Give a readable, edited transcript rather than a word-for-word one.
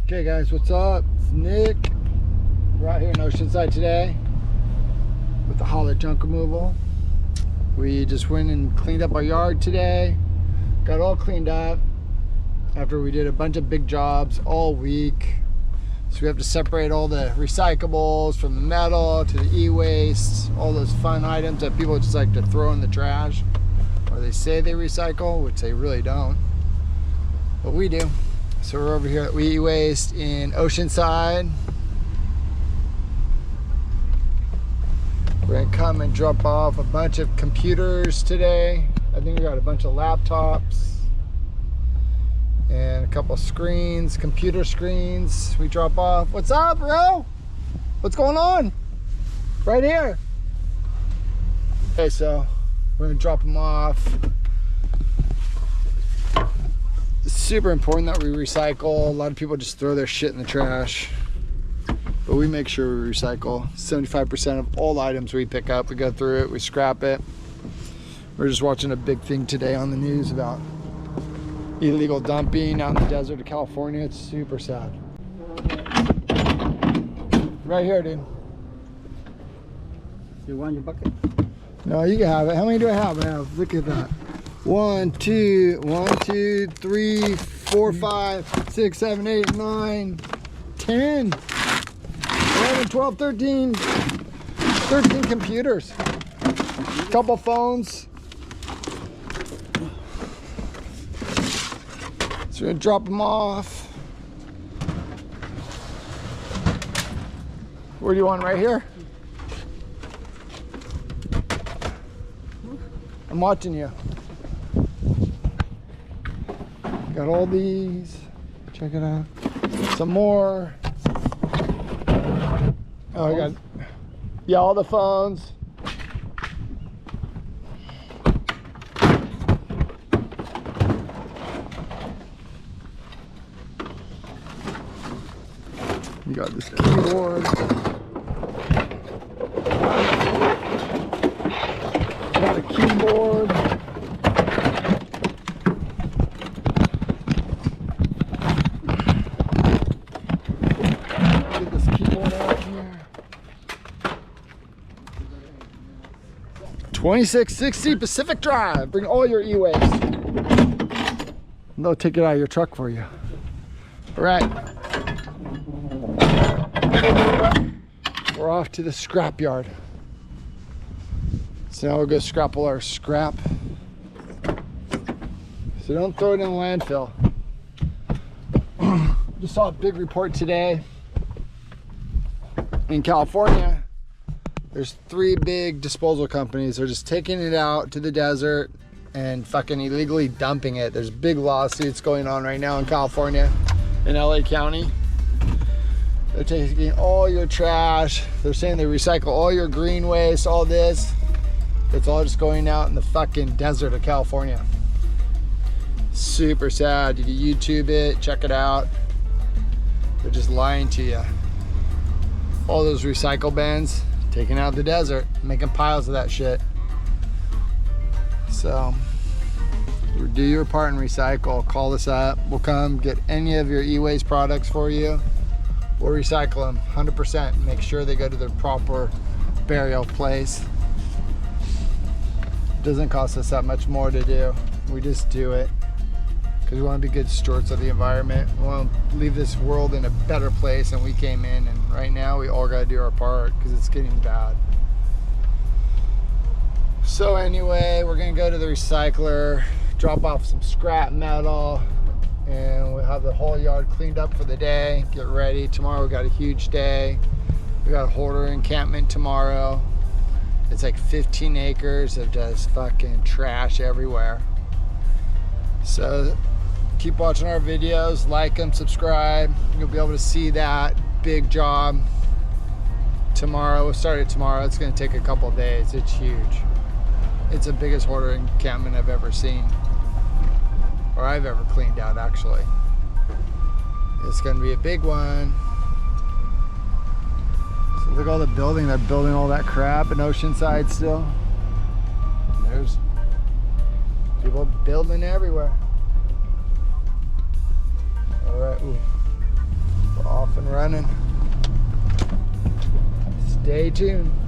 Okay guys, what's up? It's Nick. We're out here in Oceanside today with the hauler junk removal. We just went and cleaned up our yard today. Got all cleaned up after we did a bunch of big jobs all week. So we have to separate all the recyclables from the metal to the e-waste, all those fun items that people just like to throw in the trash. Or they say they recycle, which they really don't. But we do. So we're over here at e-waste in Oceanside. We're gonna come and drop off a bunch of computers today. I think we got a bunch of laptops and a couple screens, computer screens we drop off. What's up, bro? What's going on? Right here. Okay, so we're gonna drop them off. It's super important that we recycle. A lot of people just throw their shit in the trash, but we make sure we recycle. 75% of all items we pick up, we go through it, we scrap it. We're just watching a big thing today on the news about illegal dumping out in the desert of California. It's super sad. Right here, dude. You want your bucket? No, you can have it. How many do I have? Look at that. 1, 2, 3, 4, 5, 6, 7, 8, 9, 10, 11, 12, 13 computers. Couple phones. So we're gonna drop them off. Where do you want them? Right here? I'm watching you. Got all these. Check it out. Some more. Oh, I got, yeah, all the phones. You got this keyboard. Got a keyboard. Get this keyboard out here. 2660 Pacific Drive. Bring all your e-waste. They'll take it out of your truck for you. All right. We're off to the scrap yard. So now we'll go scrap all our scrap. So don't throw it in the landfill. Just saw a big report today. In California, there's 3 big disposal companies. They're just taking it out to the desert and fucking illegally dumping it. There's big lawsuits going on right now in California, in LA County. They're taking all your trash. They're saying they recycle all your green waste, all this. It's all just going out in the fucking desert of California. Super sad. You can YouTube it, check it out. They're just lying to you. All those recycle bins, taking out the desert, making piles of that shit. So, do your part and recycle. Call us up. We'll come get any of your e-waste products for you. We'll recycle them 100%. Make sure they go to their proper burial place. It doesn't cost us that much more to do. We just do it because we want to be good stewards of the environment. We want to leave this world in a better place than we came in. And right now, we all got to do our part because it's getting bad. So anyway, we're gonna go to the recycler, drop off some scrap metal, and we'll have the whole yard cleaned up for the day. Get ready. Tomorrow we got a huge day. We got a hoarder encampment tomorrow. It's like 15 acres of just fucking trash everywhere. So keep watching our videos, like them, subscribe. You'll be able to see that big job tomorrow. We'll start it tomorrow. It's gonna take a couple of days. It's huge. It's the biggest hoarder encampment I've ever seen. Or I've ever cleaned out, actually. It's gonna be a big one. So look at all the building. They're building all that crap in Oceanside still. There's people building everywhere. All right. Ooh. running. Stay tuned.